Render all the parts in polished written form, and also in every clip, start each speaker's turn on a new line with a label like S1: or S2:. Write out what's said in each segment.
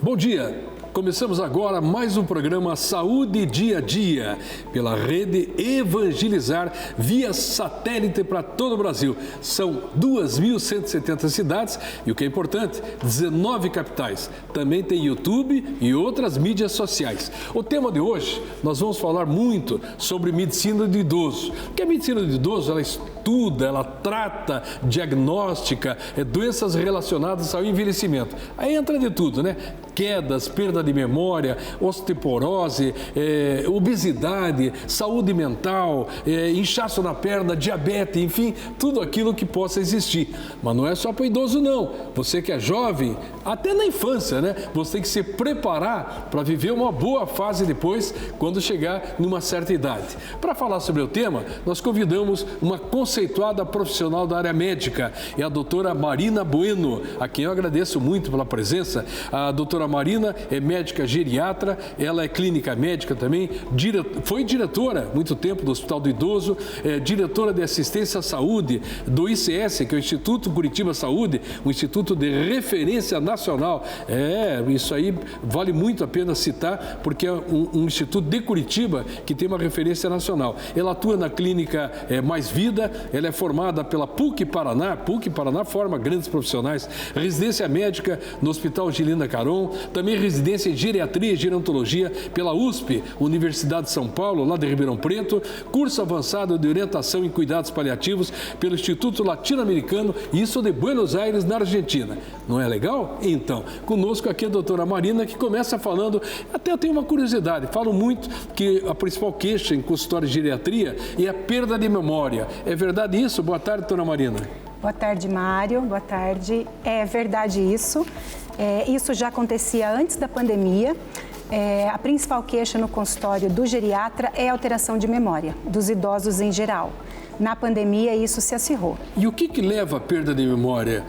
S1: Bom dia! Começamos agora mais um programa Saúde Dia a Dia, pela rede Evangelizar, via satélite para todo o Brasil. São 2.170 cidades e, o que é importante, 19 capitais. Também tem YouTube e outras mídias sociais. O tema de hoje, nós vamos falar muito sobre medicina do idoso. Porque a medicina do idoso, ela estuda, ela trata, diagnóstica, doenças relacionadas ao envelhecimento. Aí entra de tudo, né? Quedas, perda de memória, osteoporose, obesidade, saúde mental, inchaço na perna, diabetes, enfim, tudo aquilo que possa existir. Mas não é só para o idoso, não. Você que é jovem, até na infância, né? Você tem que se preparar para viver uma boa fase depois, quando chegar numa certa idade. Para falar sobre o tema, nós convidamos uma conceituada profissional da área médica, é a doutora Marina Bueno, a quem eu agradeço muito pela presença. A doutora Marina é médica geriatra, ela é clínica médica também, foi diretora muito tempo do Hospital do Idoso, diretora de assistência à saúde do ICS, que é o Instituto Curitiba Saúde, um instituto de referência nacional. Isso aí vale muito a pena citar, porque é um instituto de Curitiba que tem uma referência nacional. Ela atua na clínica Mais Vida, ela é formada pela PUC Paraná forma grandes profissionais, residência médica no Hospital Angelina Caron, também residência em geriatria e gerontologia pela USP, Universidade de São Paulo, lá de Ribeirão Preto, curso avançado de orientação em cuidados paliativos pelo Instituto Latino-Americano, isso de Buenos Aires, na Argentina. Não é legal? Então, conosco aqui a doutora Marina, que começa falando, até eu tenho uma curiosidade, falo muito que a principal queixa em consultório de geriatria é a perda de memória. É verdade isso? Boa tarde, doutora Marina.
S2: Boa tarde, Mário. Boa tarde. É verdade isso. Isso já acontecia antes da pandemia. A principal queixa no consultório do geriatra é a alteração de memória, dos idosos em geral. Na pandemia, isso se acirrou.
S1: E o que leva à perda de memória?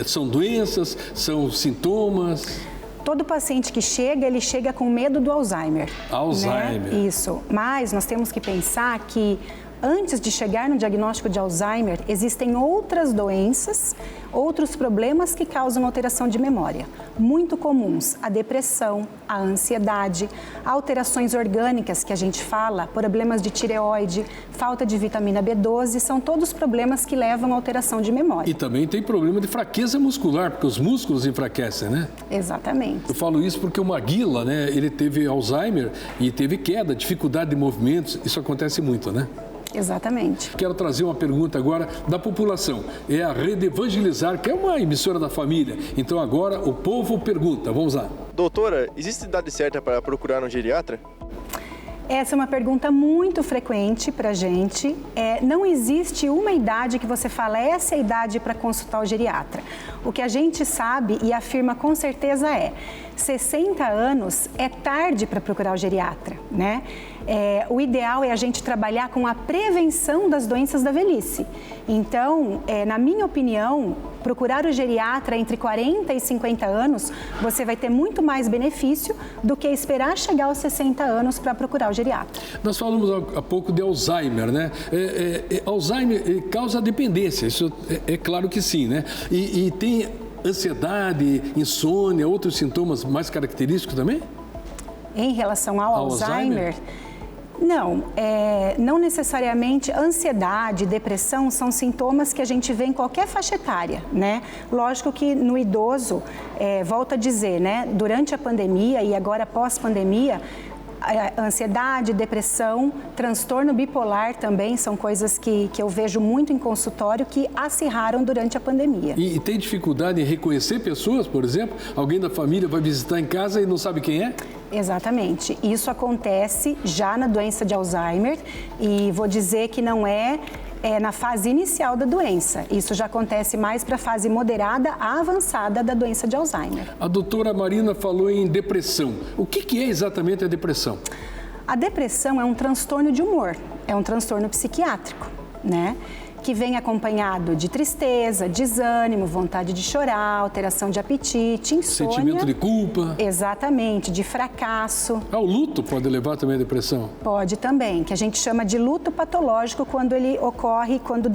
S1: São doenças? São sintomas?
S2: Todo paciente que chega, ele chega com medo do Alzheimer.
S1: Alzheimer.
S2: Né? Isso. Mas nós temos que pensar que antes de chegar no diagnóstico de Alzheimer, existem outras doenças, outros problemas que causam alteração de memória. Muito comuns, a depressão, a ansiedade, alterações orgânicas que a gente fala, problemas de tireoide, falta de vitamina B12, são todos problemas que levam à alteração de memória.
S1: E também tem problema de fraqueza muscular, porque os músculos enfraquecem, né?
S2: Exatamente.
S1: Eu falo isso porque o Maguila, né, ele teve Alzheimer e teve queda, dificuldade de movimentos, isso acontece muito, né?
S2: Exatamente.
S1: Quero trazer uma pergunta agora da população. É a Rede Evangelizar, que é uma emissora da família. Então agora o povo pergunta. Vamos lá.
S3: Doutora, existe idade certa para procurar um geriatra?
S2: Essa é uma pergunta muito frequente para a gente. Não existe uma idade que você fala, essa é a idade para consultar o geriatra. O que a gente sabe e afirma com certeza 60 anos é tarde para procurar o geriatra, né? O ideal é a gente trabalhar com a prevenção das doenças da velhice. Então, na minha opinião, procurar o geriatra entre 40 e 50 anos, você vai ter muito mais benefício do que esperar chegar aos 60 anos para procurar o geriatra.
S1: Nós falamos há pouco de Alzheimer, né? Alzheimer causa dependência, isso é claro que sim, né? E tem ansiedade, insônia, outros sintomas mais característicos também?
S2: Em relação ao Alzheimer? Não, não necessariamente ansiedade, depressão são sintomas que a gente vê em qualquer faixa etária, né? Lógico que no idoso, volto a dizer, né? Durante a pandemia e agora pós-pandemia, ansiedade, depressão, transtorno bipolar também são coisas que eu vejo muito em consultório que acirraram durante a pandemia.
S1: E tem dificuldade em reconhecer pessoas, por exemplo? Alguém da família vai visitar em casa e não sabe quem é?
S2: Exatamente. Isso acontece já na doença de Alzheimer e vou dizer que não é na fase inicial da doença. Isso já acontece mais para a fase moderada a avançada da doença de Alzheimer.
S1: A doutora Marina falou em depressão. O que é exatamente a depressão?
S2: A depressão é um transtorno de humor, é um transtorno psiquiátrico, né? que vem acompanhado de tristeza, desânimo, vontade de chorar, alteração de apetite, insônia.
S1: Sentimento de culpa.
S2: Exatamente, de fracasso.
S1: O luto pode levar também à depressão?
S2: Pode também, que a gente chama de luto patológico quando ele ocorre, quando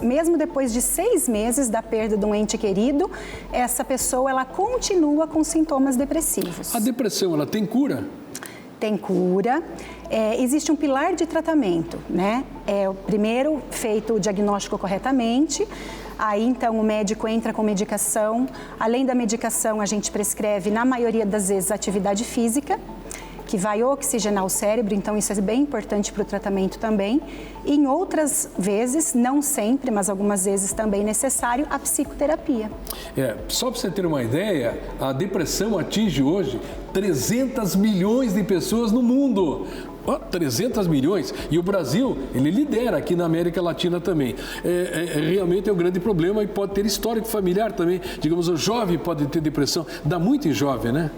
S2: mesmo depois de 6 meses da perda de um ente querido, essa pessoa ela continua com sintomas depressivos.
S1: A depressão, ela tem cura?
S2: Tem cura. Existe um pilar de tratamento, né? O primeiro, feito o diagnóstico corretamente, aí então o médico entra com medicação. Além da medicação, a gente prescreve, na maioria das vezes, atividade física, que vai oxigenar o cérebro, então isso é bem importante para o tratamento também. E em outras vezes, não sempre, mas algumas vezes também necessário, a psicoterapia.
S1: Só para você ter uma ideia, a depressão atinge hoje 300 milhões de pessoas no mundo. 300 milhões, e o Brasil, ele lidera aqui na América Latina também. Realmente é um grande problema e pode ter histórico familiar também. Digamos, o jovem pode ter depressão, dá muito em jovem, né?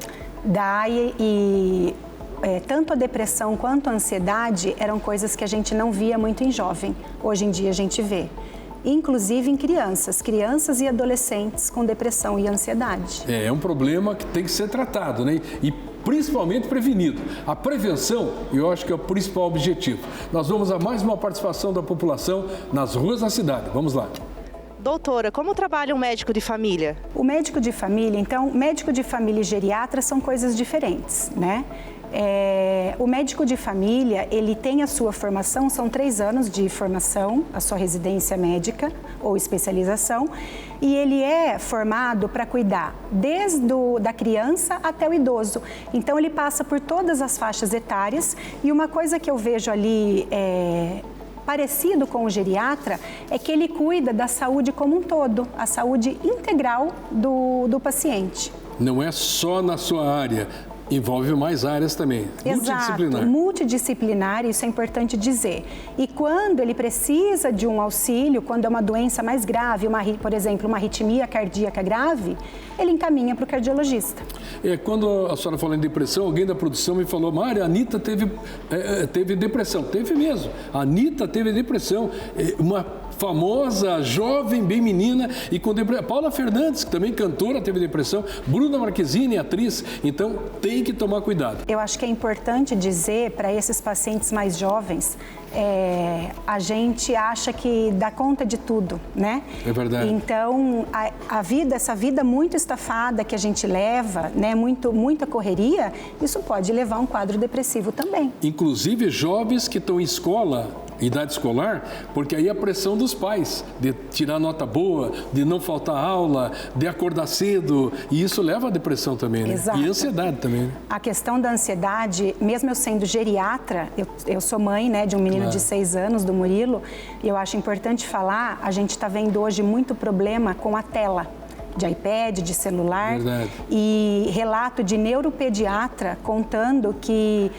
S2: Dá e tanto a depressão quanto a ansiedade eram coisas que a gente não via muito em jovem. Hoje em dia a gente vê. Inclusive em crianças e adolescentes com depressão e ansiedade.
S1: É um problema que tem que ser tratado, né? E principalmente prevenido. A prevenção, eu acho que é o principal objetivo. Nós vamos a mais uma participação da população nas ruas da cidade. Vamos lá.
S4: Doutora, como trabalha um médico de família?
S2: O médico de família, então, médico de família e geriatra são coisas diferentes, né? O médico de família, ele tem a sua formação, são 3 anos de formação, a sua residência médica ou especialização, e ele é formado para cuidar desde da criança até o idoso. Então, ele passa por todas as faixas etárias, e uma coisa que eu vejo ali parecido com o geriatra é que ele cuida da saúde como um todo, a saúde integral do paciente.
S1: Não é só na sua área. Envolve mais áreas também.
S2: Exato, multidisciplinar, isso é importante dizer. E quando ele precisa de um auxílio, quando é uma doença mais grave, por exemplo, uma arritmia cardíaca grave, ele encaminha para o cardiologista.
S1: Quando a senhora falou em depressão, alguém da produção me falou, Mária, a Anitta teve depressão. Teve mesmo. A Anitta teve depressão. Uma famosa, jovem, bem menina e com depressão. Paula Fernandes, que também cantora, teve depressão. Bruna Marquezine, atriz. Então, tem que tomar cuidado.
S2: Eu acho que é importante dizer para esses pacientes mais jovens, a gente acha que dá conta de tudo, né?
S1: É verdade.
S2: Então, essa vida muito estafada que a gente leva, né, muita correria, isso pode levar a um quadro depressivo também.
S1: Inclusive, jovens que estão em escola, idade escolar, porque aí a pressão dos pais de tirar nota boa, de não faltar aula, de acordar cedo, e isso leva à depressão também, né?
S2: Exato.
S1: E ansiedade também, né?
S2: A questão da ansiedade, mesmo eu sendo geriatra, eu sou mãe, né, de um menino de 6 anos, do Murilo, e eu acho importante falar, a gente está vendo hoje muito problema com a tela de iPad, de celular.
S1: Verdade. E
S2: relato de neuropediatra contando que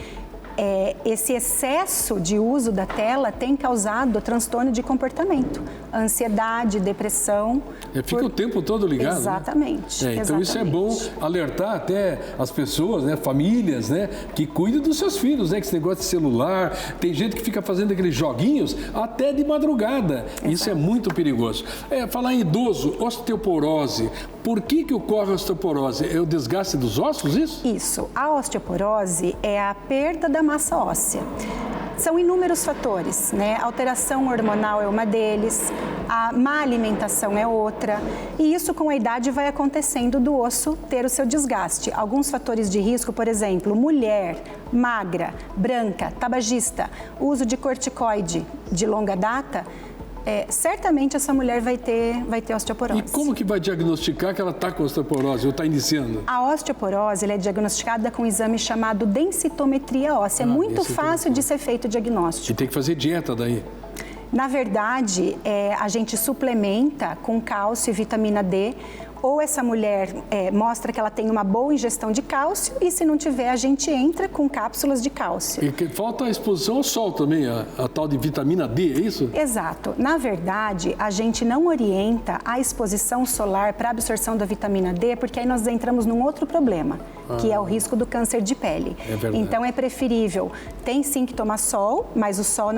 S2: esse excesso de uso da tela tem causado transtorno de comportamento, ansiedade, depressão.
S1: Fica o tempo todo ligado.
S2: Exatamente.
S1: Né? Então
S2: exatamente.
S1: Isso é bom alertar até as pessoas, né, famílias, né, que cuidem dos seus filhos, né, que esse negócio de celular, tem gente que fica fazendo aqueles joguinhos até de madrugada. Exato. Isso é muito perigoso. Falar em idoso, osteoporose. Por que ocorre a osteoporose? É o desgaste dos ossos, isso?
S2: Isso. A osteoporose é a perda da massa óssea. São inúmeros fatores, né? A alteração hormonal é uma deles, a má alimentação é outra, e isso com a idade vai acontecendo do osso ter o seu desgaste. Alguns fatores de risco, por exemplo, mulher, magra, branca, tabagista, uso de corticoide de longa data, certamente essa mulher vai ter osteoporose.
S1: E como que vai diagnosticar que ela está com osteoporose ou está iniciando?
S2: A osteoporose ela é diagnosticada com um exame chamado densitometria óssea. É muito fácil de ser feito o diagnóstico.
S1: E tem que fazer dieta daí?
S2: Na verdade, a gente suplementa com cálcio e vitamina D, ou essa mulher mostra que ela tem uma boa ingestão de cálcio, e se não tiver, a gente entra com cápsulas de cálcio.
S1: E que falta a exposição ao sol também, a tal de vitamina D, é isso?
S2: Exato. Na verdade, a gente não orienta a exposição solar para absorção da vitamina D, porque aí nós entramos num outro problema, que é o risco do câncer de pele.
S1: É verdade.
S2: Então é preferível, tem sim que tomar sol, mas o sol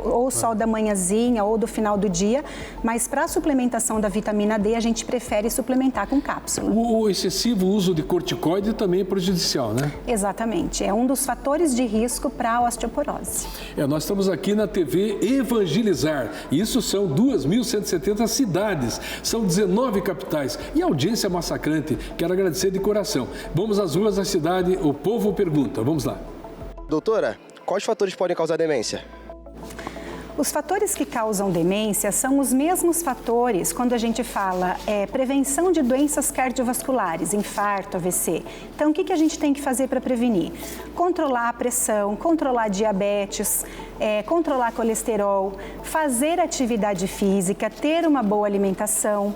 S2: ou o sol da manhãzinha ou do final do dia, mas para a suplementação da vitamina D, a gente prefere suplementar com cápsula.
S1: O excessivo uso de corticoide também é prejudicial, né?
S2: Exatamente, é um dos fatores de risco para a osteoporose.
S1: Nós estamos aqui na TV Evangelizar, isso são 2.170 cidades, são 19 capitais e audiência massacrante. Quero agradecer de coração. Vamos às ruas da cidade, o povo pergunta. Vamos lá.
S3: Doutora, quais fatores podem causar demência?
S2: Os fatores que causam demência são os mesmos fatores quando a gente fala prevenção de doenças cardiovasculares, infarto, AVC. Então, o que a gente tem que fazer para prevenir? Controlar a pressão, controlar a diabetes, controlar colesterol, fazer atividade física, ter uma boa alimentação.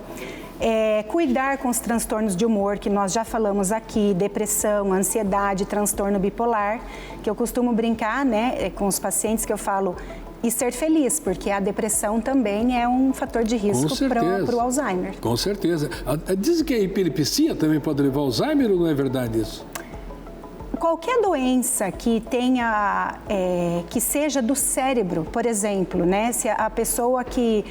S2: Cuidar com os transtornos de humor, que nós já falamos aqui, depressão, ansiedade, transtorno bipolar, que eu costumo brincar, né, com os pacientes que eu falo, e ser feliz, porque a depressão também é um fator de risco para o Alzheimer.
S1: Com certeza. Dizem que a epilepsia também pode levar ao Alzheimer ou não é verdade isso?
S2: Qualquer doença que tenha, que seja do cérebro, por exemplo, né? Se a pessoa que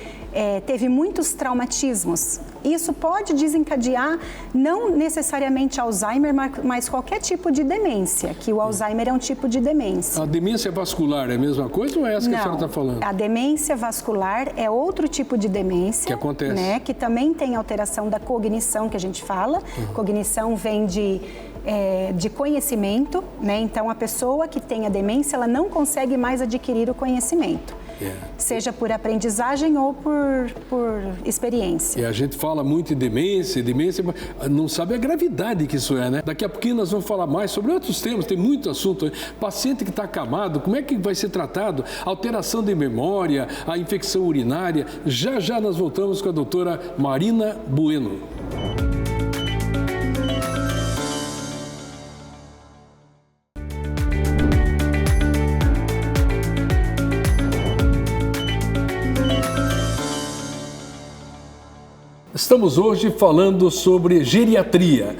S2: teve muitos traumatismos, isso pode desencadear não necessariamente Alzheimer, mas qualquer tipo de demência, que o Alzheimer é um tipo de demência.
S1: A demência vascular é a mesma coisa ou é essa que a senhora está falando?
S2: A demência vascular é outro tipo de demência.
S1: Que acontece.
S2: Né? Que também tem alteração da cognição, que a gente fala. Cognição vem de conhecimento, né? Então a pessoa que tem a demência, ela não consegue mais adquirir o conhecimento, seja por aprendizagem ou por experiência.
S1: A gente fala muito em demência, mas não sabe a gravidade que isso é, né? Daqui a pouquinho nós vamos falar mais sobre outros temas, tem muito assunto. Paciente que está acamado, como é que vai ser tratado? Alteração de memória, a infecção urinária. Já nós voltamos com a doutora Marina Bueno. Estamos hoje falando sobre geriatria,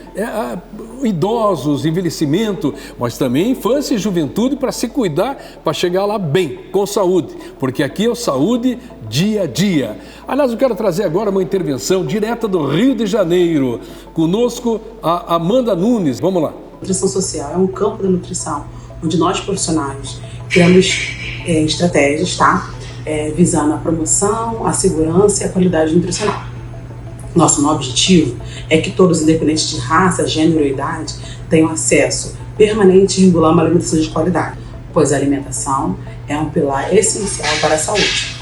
S1: idosos, envelhecimento, mas também infância e juventude para se cuidar, para chegar lá bem, com saúde, porque aqui é o Saúde Dia a Dia. Aliás, eu quero trazer agora uma intervenção direta do Rio de Janeiro. Conosco a Amanda Nunes. Vamos lá.
S5: Nutrição social é um campo da nutrição, onde nós profissionais criamos estratégias, visando a promoção, a segurança e a qualidade nutricional. Nosso objetivo é que todos, independente de raça, gênero e idade, tenham acesso permanente e regular a uma alimentação de qualidade, pois a alimentação é um pilar essencial para a saúde.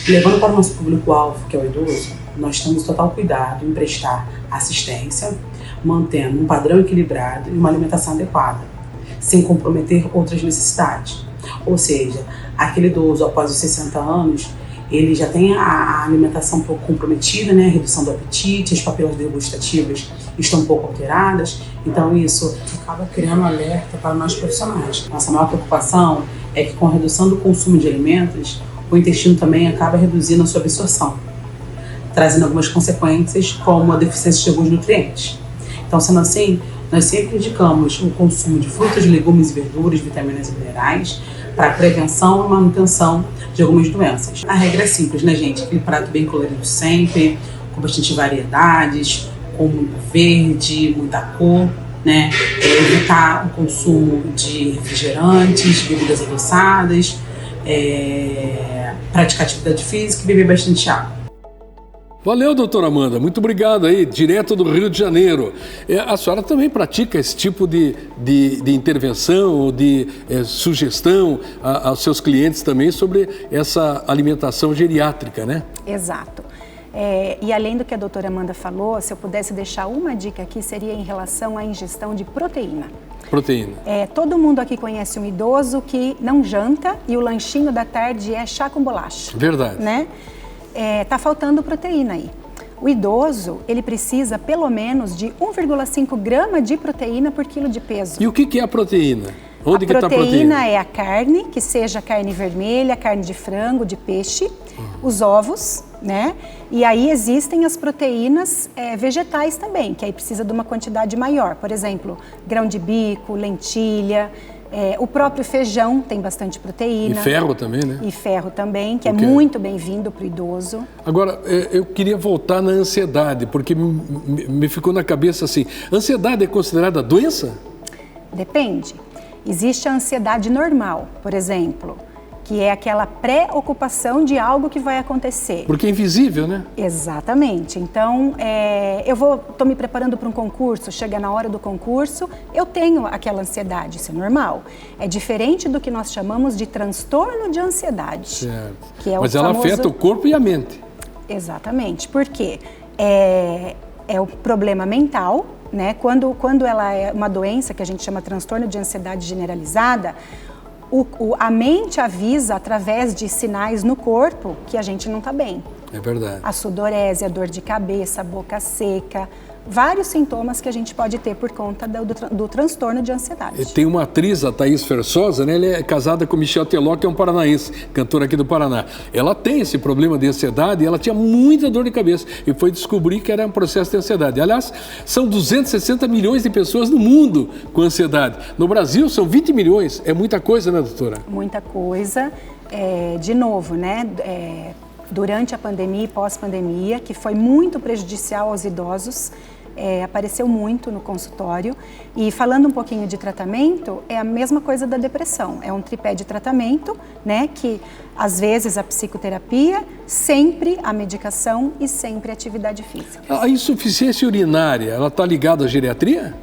S5: Levando para o nosso público-alvo, que é o idoso, nós temos total cuidado em prestar assistência, mantendo um padrão equilibrado e uma alimentação adequada, sem comprometer outras necessidades. Ou seja, aquele idoso após os 60 anos, ele já tem a alimentação um pouco comprometida, né? A redução do apetite, as papilas degustativas estão um pouco alteradas, então isso acaba criando um alerta para nós profissionais. Nossa maior preocupação é que com a redução do consumo de alimentos, o intestino também acaba reduzindo a sua absorção, trazendo algumas consequências como a deficiência de alguns nutrientes. Então, sendo assim, nós sempre indicamos o consumo de frutas, legumes e verduras, vitaminas e minerais, para a prevenção e manutenção de algumas doenças. A regra é simples, né, gente? Aquele prato bem colorido sempre, com bastante variedades, com muito verde, muita cor, né? Evitar o consumo de refrigerantes, bebidas adoçadas, praticar atividade física e beber bastante água.
S1: Valeu, doutora Amanda. Muito obrigado aí, direto do Rio de Janeiro. A senhora também pratica esse tipo de intervenção ou de sugestão aos seus clientes também sobre essa alimentação geriátrica, né?
S2: Exato. E além do que a doutora Amanda falou, se eu pudesse deixar uma dica aqui, seria em relação à ingestão de proteína.
S1: Proteína.
S2: Todo mundo aqui conhece um idoso que não janta e o lanchinho da tarde é chá com bolacha.
S1: Verdade.
S2: Né? Tá faltando proteína aí. O idoso, ele precisa pelo menos de 1,5 grama de proteína por quilo de peso.
S1: E o que é a proteína? Onde que está a proteína?
S2: A proteína é a carne, que seja carne vermelha, carne de frango, de peixe, os ovos, né? E aí existem as proteínas vegetais também, que aí precisa de uma quantidade maior. Por exemplo, grão de bico, lentilha, o próprio feijão tem bastante proteína.
S1: E ferro também, né?
S2: E ferro também, que é muito bem-vindo para o idoso.
S1: Agora, eu queria voltar na ansiedade, porque me ficou na cabeça assim, ansiedade é considerada doença?
S2: Depende. Existe a ansiedade normal, por exemplo, que é aquela preocupação de algo que vai acontecer.
S1: Porque é invisível, né?
S2: Exatamente. Então, estou me preparando para um concurso, chega na hora do concurso, eu tenho aquela ansiedade, isso é normal. É diferente do que nós chamamos de transtorno de ansiedade.
S1: Certo.
S2: Que é
S1: Mas ela afeta o corpo e a mente.
S2: Exatamente, porque é o problema mental, né? Quando ela é uma doença que a gente chama transtorno de ansiedade generalizada, a mente avisa através de sinais no corpo que a gente não está bem.
S1: É verdade.
S2: A sudorese, a dor de cabeça, a boca seca, vários sintomas que a gente pode ter por conta do transtorno de ansiedade.
S1: Tem uma atriz, a Thaís Versosa, né? Ela é casada com Michel Teló, que é um paranaense, cantor aqui do Paraná. Ela tem esse problema de ansiedade e ela tinha muita dor de cabeça e foi descobrir que era um processo de ansiedade. Aliás, são 260 milhões de pessoas no mundo com ansiedade. No Brasil, são 20 milhões. É muita coisa, né, doutora?
S2: Muita coisa. De novo, né? Durante a pandemia e pós-pandemia, que foi muito prejudicial aos idosos, apareceu muito no consultório. E falando um pouquinho de tratamento, é a mesma coisa da depressão. É um tripé de tratamento, né? Que às vezes a psicoterapia, sempre a medicação e sempre a atividade física.
S1: A insuficiência urinária, ela está ligada à geriatria?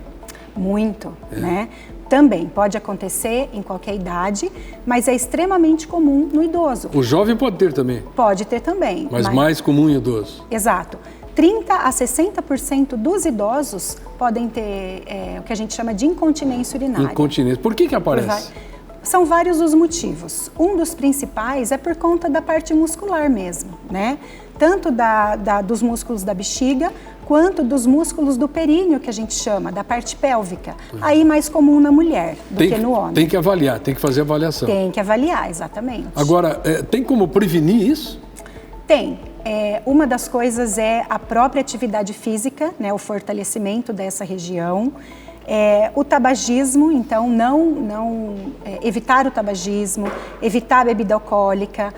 S2: Muito, né? Também pode acontecer em qualquer idade, mas é extremamente comum no idoso.
S1: O jovem pode ter também?
S2: Pode ter também.
S1: Mas mais comum em idoso?
S2: Exato. 30% a 60% dos idosos podem ter o que a gente chama de incontinência urinária.
S1: Incontinência. Por que aparece?
S2: São vários os motivos. Um dos principais é por conta da parte muscular mesmo, né? Tanto dos músculos da bexiga, quanto dos músculos do períneo, que a gente chama, da parte pélvica. Aí mais comum na mulher do que no homem.
S1: Tem que avaliar, tem que fazer avaliação.
S2: Tem que avaliar, exatamente.
S1: Agora, tem como prevenir isso?
S2: Tem. Uma das coisas é a própria atividade física, né, o fortalecimento dessa região. O tabagismo, então, evitar o tabagismo, evitar a bebida alcoólica,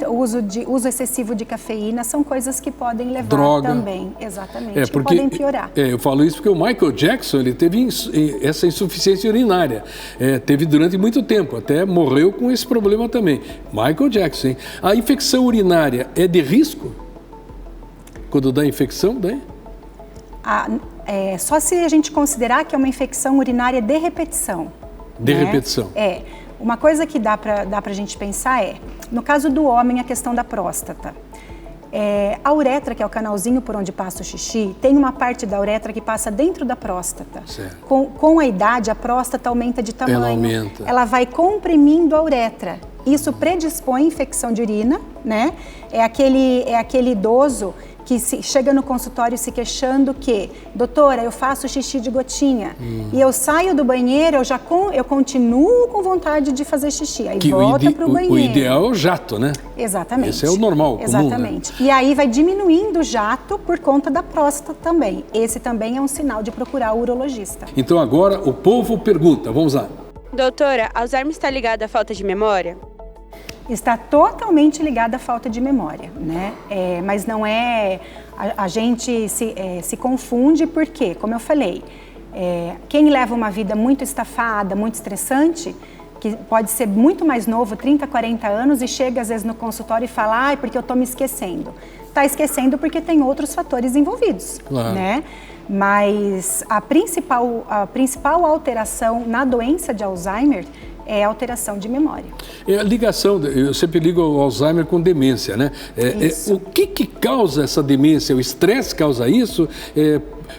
S2: uso excessivo de cafeína, são coisas que podem levar
S1: droga.
S2: Também, exatamente, que podem piorar.
S1: Eu falo isso porque o Michael Jackson, ele teve essa insuficiência urinária, teve durante muito tempo, até morreu com esse problema também. Michael Jackson, hein? A infecção urinária é de risco? Quando dá infecção, daí?
S2: Só se a gente considerar que é uma infecção urinária de repetição.
S1: De repetição.
S2: Uma coisa que dá para a gente pensar no caso do homem, a questão da próstata. A uretra, que é o canalzinho por onde passa o xixi, tem uma parte da uretra que passa dentro da próstata. Com a idade, a próstata aumenta de tamanho.
S1: Ela aumenta.
S2: Ela vai comprimindo a uretra. Isso predispõe à infecção de urina, né? É aquele idoso que chega no consultório se queixando que, doutora, eu faço xixi de gotinha e eu saio do banheiro, eu continuo com vontade de fazer xixi, aí volta para o banheiro.
S1: O ideal é o jato, né?
S2: Exatamente.
S1: Esse é o normal, comum,
S2: exatamente. Né? E aí vai diminuindo o jato por conta da próstata também. Esse também é um sinal de procurar o urologista.
S1: Então agora o povo pergunta, vamos lá.
S4: Doutora, Alzheimer está ligado à falta de memória?
S2: Está totalmente ligada à falta de memória, né? Mas não é... A gente se confunde porque, como eu falei, quem leva uma vida muito estafada, muito estressante, que pode ser muito mais novo, 30, 40 anos, e chega às vezes no consultório e fala, porque eu estou me esquecendo. Está esquecendo porque tem outros fatores envolvidos,
S1: claro,
S2: né? Mas a principal alteração na doença de Alzheimer é a alteração de memória. A
S1: ligação, eu sempre ligo o Alzheimer com demência, né? O que causa essa demência? O estresse causa isso?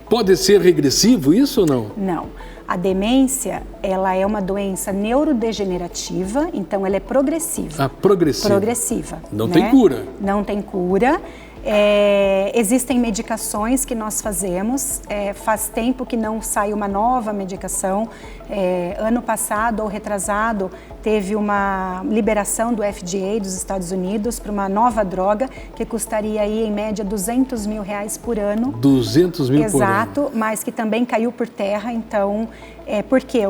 S1: Pode ser regressivo isso ou não?
S2: Não. A demência, ela é uma doença neurodegenerativa, então ela é progressiva.
S1: Progressiva.
S2: Progressiva.
S1: Não tem cura.
S2: Não tem cura. Existem medicações que nós fazemos, faz tempo que não sai uma nova medicação. Ano passado ou retrasado teve uma liberação do FDA dos Estados Unidos para uma nova droga que custaria aí em média R$200 mil por ano.
S1: 200 mil por ano.
S2: Exato, mas que também caiu por terra, então, porque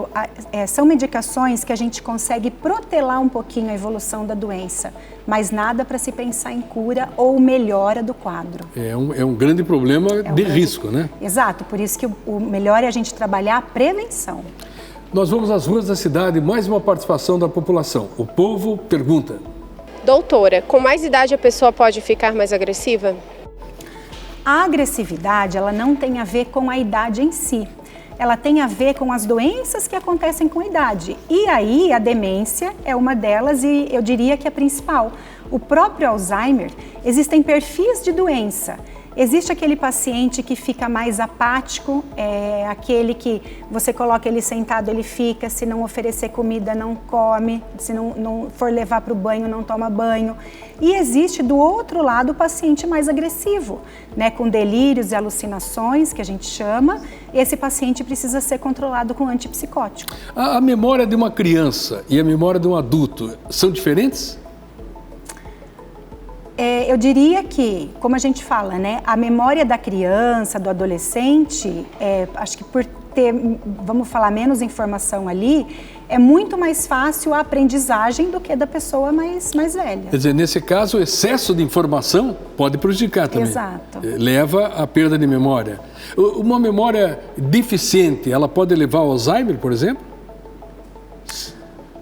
S2: são medicações que a gente consegue protelar um pouquinho a evolução da doença, mas nada para se pensar em cura ou melhora do quadro.
S1: É um grande problema de risco, né?
S2: Exato, por isso que o melhor é a gente trabalhar a prevenção.
S1: Nós vamos às ruas da cidade, mais uma participação da população. O povo pergunta.
S4: Doutora, com mais idade a pessoa pode ficar mais agressiva?
S2: A agressividade, ela não tem a ver com a idade em si. Ela tem a ver com as doenças que acontecem com a idade. E aí a demência é uma delas e eu diria que é a principal. O próprio Alzheimer, existem perfis de doença. Existe aquele paciente que fica mais apático, aquele que você coloca ele sentado, ele fica, se não oferecer comida, não come, se não for levar para o banho, não toma banho. E existe do outro lado o paciente mais agressivo, né, com delírios e alucinações, que a gente chama. Esse paciente precisa ser controlado com antipsicótico.
S1: A memória de uma criança e a memória de um adulto são diferentes?
S2: Eu diria que, como a gente fala, né, a memória da criança, do adolescente, acho que por ter, vamos falar, menos informação ali, é muito mais fácil a aprendizagem do que da pessoa mais velha.
S1: Quer dizer, nesse caso, o excesso de informação pode prejudicar também.
S2: Exato.
S1: Leva à perda de memória. Uma memória deficiente, ela pode levar ao Alzheimer, por exemplo?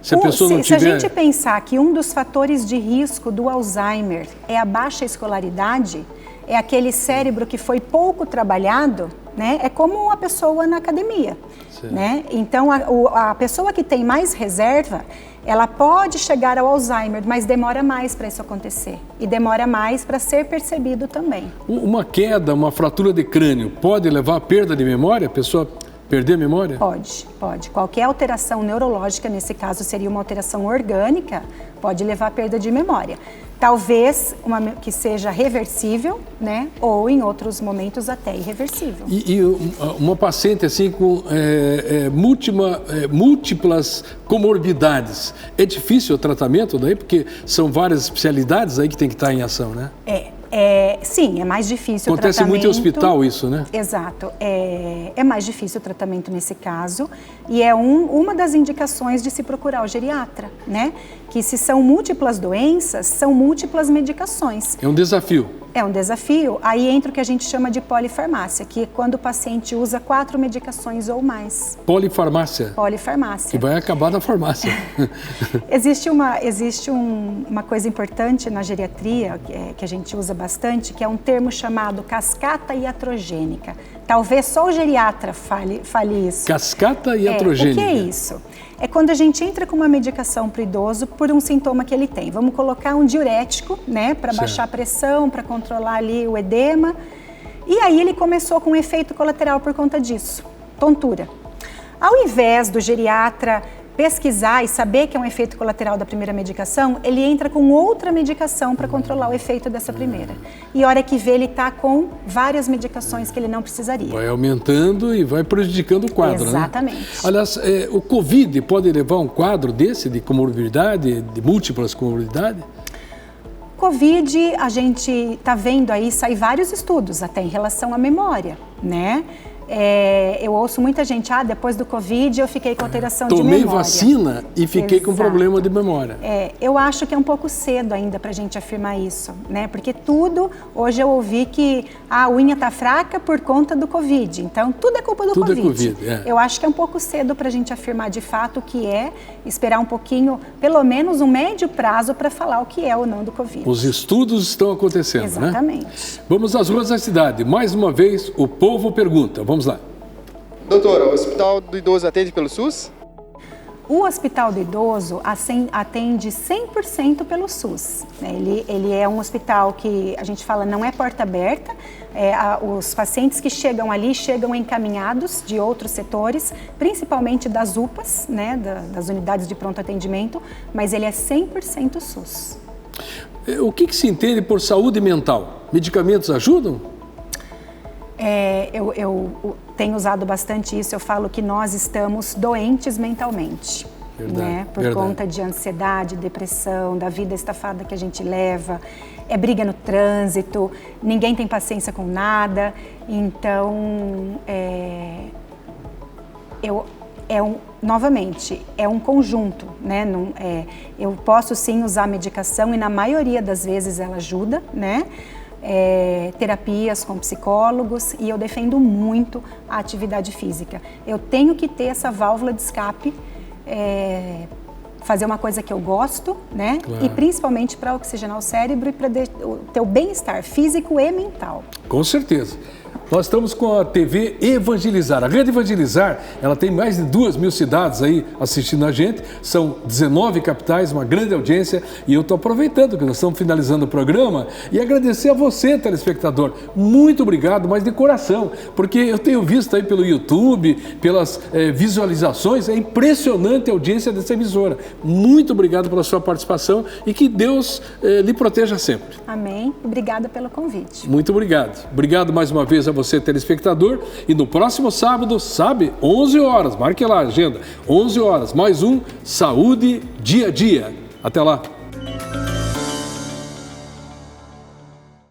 S1: Se a
S2: gente pensar que um dos fatores de risco do Alzheimer é a baixa escolaridade, é aquele cérebro que foi pouco trabalhado, né? É como a pessoa na academia, né? Então, a pessoa que tem mais reserva, ela pode chegar ao Alzheimer, mas demora mais para isso acontecer e demora mais para ser percebido também.
S1: Uma queda, uma fratura de crânio pode levar à perda de memória? A pessoa perder a memória?
S2: Pode. Qualquer alteração neurológica, nesse caso seria uma alteração orgânica, pode levar à perda de memória. Talvez que seja reversível, né? Ou em outros momentos até irreversível.
S1: E uma paciente assim com múltiplas comorbidades, é difícil o tratamento daí? Porque são várias especialidades aí que tem que estar em ação, né?
S2: Sim, é mais difícil o tratamento.
S1: Acontece muito em hospital isso, né?
S2: Exato. É mais difícil o tratamento nesse caso e é uma das indicações de se procurar o geriatra, né? Que se são múltiplas doenças, são múltiplas medicações.
S1: É um desafio.
S2: É um desafio. Aí entra o que a gente chama de polifarmácia, que é quando o paciente usa 4 medicações ou mais.
S1: Polifarmácia?
S2: Polifarmácia.
S1: Que vai acabar na farmácia.
S2: Existe uma coisa importante na geriatria, que a gente usa bastante, que é um termo chamado cascata iatrogênica. Talvez só o geriatra fale isso.
S1: Cascata iatrogênica.
S2: O que é isso? É quando a gente entra com uma medicação para o idoso por um sintoma que ele tem. Vamos colocar um diurético, né, para baixar a pressão, para controlar ali o edema. E aí ele começou com um efeito colateral por conta disso, tontura. Ao invés do geriatra pesquisar e saber que é um efeito colateral da primeira medicação, ele entra com outra medicação para controlar o efeito dessa primeira. E a hora que vê, ele está com várias medicações que ele não precisaria.
S1: Vai aumentando e vai prejudicando o quadro,
S2: Exatamente.
S1: Né? Aliás, o Covid pode levar a um quadro desse, de comorbidade, de múltiplas comorbidades?
S2: Covid, a gente está vendo aí, sair vários estudos até em relação à memória, né? Eu ouço muita gente, depois do Covid eu fiquei com alteração de memória.
S1: Tomei vacina e fiquei com problema de memória.
S2: Eu acho que é um pouco cedo ainda para a gente afirmar isso, né? Porque hoje eu ouvi que a unha está fraca por conta do Covid, então tudo é culpa do Covid.
S1: Tudo é Covid,
S2: Eu acho que é um pouco cedo para a gente afirmar de fato o que é, esperar um pouquinho, pelo menos um médio prazo para falar o que é ou não do Covid.
S1: Os estudos estão acontecendo,
S2: Exatamente.
S1: Né? Vamos às ruas da cidade. Mais uma vez, o povo pergunta. Vamos lá.
S3: Doutora, o Hospital do Idoso atende pelo SUS?
S2: O Hospital do Idoso atende 100% pelo SUS. Ele é um hospital que a gente fala não é porta aberta. Os pacientes que chegam ali chegam encaminhados de outros setores, principalmente das UPAs, né, das unidades de pronto atendimento, mas ele é 100% SUS.
S1: O que se entende por saúde mental? Medicamentos ajudam?
S2: Eu tenho usado bastante isso, eu falo que nós estamos doentes mentalmente.
S1: Verdade,
S2: né? Por conta de ansiedade, depressão, da vida estafada que a gente leva, briga no trânsito, ninguém tem paciência com nada. Então, novamente, é um conjunto, né? Eu posso sim usar medicação e na maioria das vezes ela ajuda, né? Terapias com psicólogos, e eu defendo muito a atividade física. Eu tenho que ter essa válvula de escape, fazer uma coisa que eu gosto, né? Claro. E principalmente para oxigenar o cérebro e para ter o bem-estar físico e mental.
S1: Com certeza. Nós estamos com a TV Evangelizar. A Rede Evangelizar, ela tem mais de 2.000 cidades aí assistindo a gente. São 19 capitais, uma grande audiência. E eu estou aproveitando que nós estamos finalizando o programa e agradecer a você, telespectador. Muito obrigado, mas de coração. Porque eu tenho visto aí pelo YouTube, pelas visualizações, é impressionante a audiência dessa emissora. Muito obrigado pela sua participação e que Deus lhe proteja sempre.
S2: Amém. Obrigada pelo convite.
S1: Muito obrigado. Obrigado mais uma vez a você, telespectador. E no próximo sábado, 11 horas, marque lá a agenda, 11 horas, mais um Saúde Dia a Dia. Até lá.